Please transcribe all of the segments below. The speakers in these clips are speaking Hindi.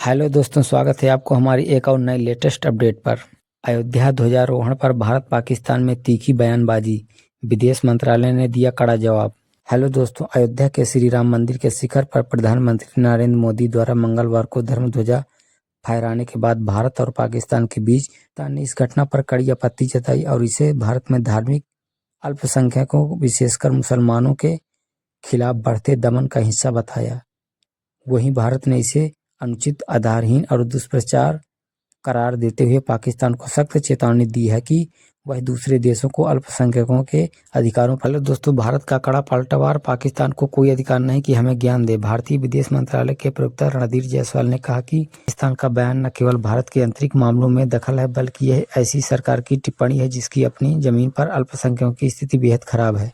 हेलो दोस्तों, स्वागत है आपको हमारी एक और नई लेटेस्ट अपडेट पर। अयोध्या ध्वजारोहण पर भारत पाकिस्तान में तीखी बयानबाजी, विदेश मंत्रालय ने दिया कड़ा जवाब। हेलो दोस्तों, अयोध्या के श्री राम मंदिर के शिखर पर प्रधानमंत्री नरेंद्र मोदी द्वारा मंगलवार को धर्म ध्वजा फहराने के बाद भारत और पाकिस्तान के बीच ने इस घटना पर कड़ी आपत्ति जताई और इसे भारत में धार्मिक अल्पसंख्यकों विशेषकर मुसलमानों के खिलाफ बढ़ते दमन का हिस्सा बताया। वहीं भारत ने इसे अनुचित, आधारहीन और दुष्प्रचार करार देते हुए पाकिस्तान को सख्त चेतावनी दी है कि वह दूसरे देशों को अल्पसंख्यकों के अधिकारों पर। दोस्तों, भारत का कड़ा पलटवार, पाकिस्तान को कोई अधिकार नहीं कि हमें ज्ञान दे। भारतीय विदेश मंत्रालय के प्रवक्ता रणधीर जायसवाल ने कहा कि पाकिस्तान का बयान न केवल भारत के आंतरिक मामलों में दखल है, बल्कि यह ऐसी सरकार की टिप्पणी है जिसकी अपनी जमीन पर अल्पसंख्यकों की स्थिति बेहद खराब है।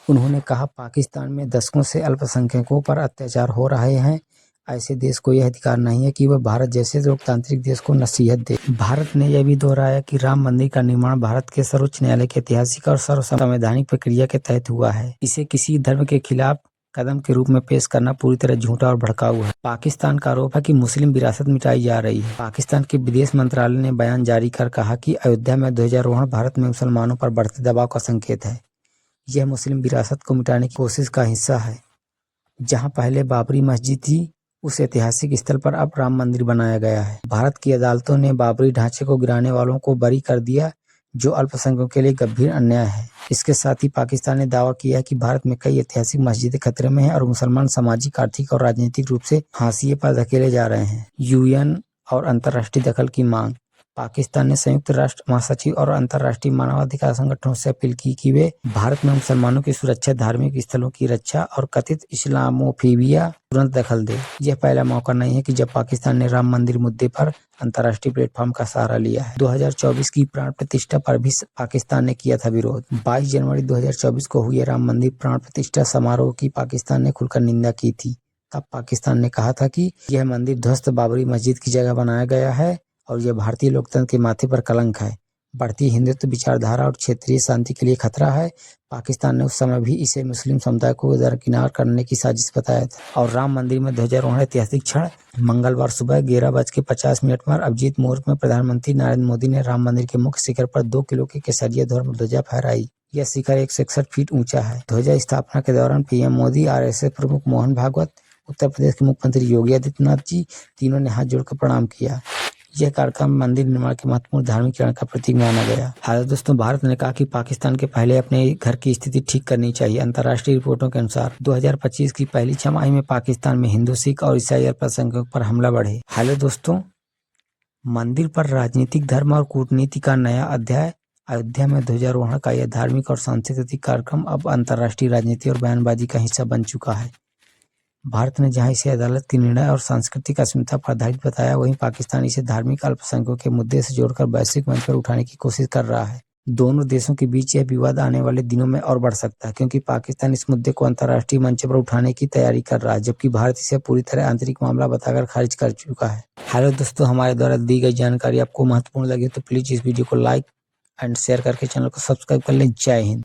उन्होंने कहा, पाकिस्तान में दशकों से अल्पसंख्यकों पर अत्याचार हो रहे हैं। ऐसे देश को यह अधिकार नहीं है कि वह भारत जैसे लोकतांत्रिक देश को नसीहत दे। भारत ने यह भी दोहराया कि राम मंदिर का निर्माण भारत के सर्वोच्च न्यायालय की ऐतिहासिक और सर्वसंवैधानिक प्रक्रिया के तहत हुआ है। इसे किसी धर्म के खिलाफ कदम के रूप में पेश करना पूरी तरह झूठा और भड़काऊ है। पाकिस्तान का आरोप है कि मुस्लिम विरासत मिटाई जा रही है। पाकिस्तान के विदेश मंत्रालय ने बयान जारी कर कहा कि अयोध्या में ध्वजारोहण भारत में मुसलमानों पर बढ़ते दबाव का संकेत है। यह मुस्लिम विरासत को मिटाने की कोशिश का हिस्सा है। जहां पहले बाबरी मस्जिद थी, उस ऐतिहासिक स्थल पर अब राम मंदिर बनाया गया है। भारत की अदालतों ने बाबरी ढांचे को गिराने वालों को बरी कर दिया, जो अल्पसंख्यकों के लिए गंभीर अन्याय है। इसके साथ ही पाकिस्तान ने दावा किया है कि भारत में कई ऐतिहासिक मस्जिदें खतरे में हैं और मुसलमान सामाजिक, आर्थिक और राजनीतिक रूप से हाशिए पर धकेले जा रहे हैं। यूएन और अंतर्राष्ट्रीय दखल की मांग। पाकिस्तान ने संयुक्त राष्ट्र महासचिव और अंतर्राष्ट्रीय मानवाधिकार संगठनों से अपील की कि वे भारत में मुसलमानों की सुरक्षा, धार्मिक स्थलों की रक्षा और कथित इस्लामोफोबिया तुरंत दखल दे। यह पहला मौका नहीं है कि जब पाकिस्तान ने राम मंदिर मुद्दे पर अंतर्राष्ट्रीय प्लेटफॉर्म का सहारा लिया है। 2024 की प्राण प्रतिष्ठा पर भी पाकिस्तान ने किया था विरोध। 22 जनवरी 2024 को हुए राम मंदिर प्राण प्रतिष्ठा समारोह की पाकिस्तान ने खुलकर निंदा की थी। तब पाकिस्तान ने कहा था कि यह मंदिर ध्वस्त बाबरी मस्जिद की जगह बनाया गया है और यह भारतीय लोकतंत्र के माथे पर कलंक है, बढ़ती हिंदुत्व विचारधारा और क्षेत्रीय शांति के लिए खतरा है। पाकिस्तान ने उस समय भी इसे मुस्लिम समुदाय को दरकिनार करने की साजिश बताया था। और राम मंदिर में ध्वजारोहण ऐतिहासिक क्षण। मंगलवार सुबह 11:50 पर अभिजीत मुहूर्त में प्रधानमंत्री नरेंद्र मोदी ने राम मंदिर के मुख्य शिखर पर 2 किलो की केसरिया ध्वजा फहराई। यह शिखर 161 फीट ऊंचा है। ध्वजा स्थापना के दौरान पीएम मोदी, आरएसएस प्रमुख मोहन भागवत, उत्तर प्रदेश के मुख्यमंत्री योगी आदित्यनाथ जी, तीनों ने हाथ जोड़कर प्रणाम किया। यह कार्यक्रम मंदिर निर्माण के महत्वपूर्ण धार्मिक चरण का प्रतीक माना गया। हालांकि दोस्तों, भारत ने कहा कि पाकिस्तान के पहले अपने घर की स्थिति ठीक करनी चाहिए। अंतर्राष्ट्रीय रिपोर्टों के अनुसार 2025 की पहली छमाही में पाकिस्तान में हिंदू, सिख और ईसाई अल्पसंख्यकों पर हमला बढ़े। हेलो दोस्तों, मंदिर पर राजनीतिक, धर्म और कूटनीति का नया अध्याय। अयोध्या में ध्वजारोहण का यह धार्मिक और सांस्कृतिक कार्यक्रम अब अंतर्राष्ट्रीय राजनीति और बयानबाजी का हिस्सा बन चुका है। भारत ने जहां इसे अदालत के निर्णय और सांस्कृतिक अस्मिता पर आधारित बताया, वहीं पाकिस्तान इसे धार्मिक अल्पसंख्यकों के मुद्दे से जोड़कर वैश्विक मंच पर उठाने की कोशिश कर रहा है। दोनों देशों के बीच यह विवाद आने वाले दिनों में और बढ़ सकता है, क्योंकि पाकिस्तान इस मुद्दे को अंतर्राष्ट्रीय मंच पर उठाने की तैयारी कर रहा है, जबकि भारत इसे पूरी तरह आंतरिक मामला बताकर खारिज कर चुका है। हेलो दोस्तों, हमारे द्वारा दी गई जानकारी आपको महत्वपूर्ण लगे तो प्लीज इस वीडियो को लाइक एंड शेयर करके चैनल को सब्सक्राइब कर लें। जय हिंद।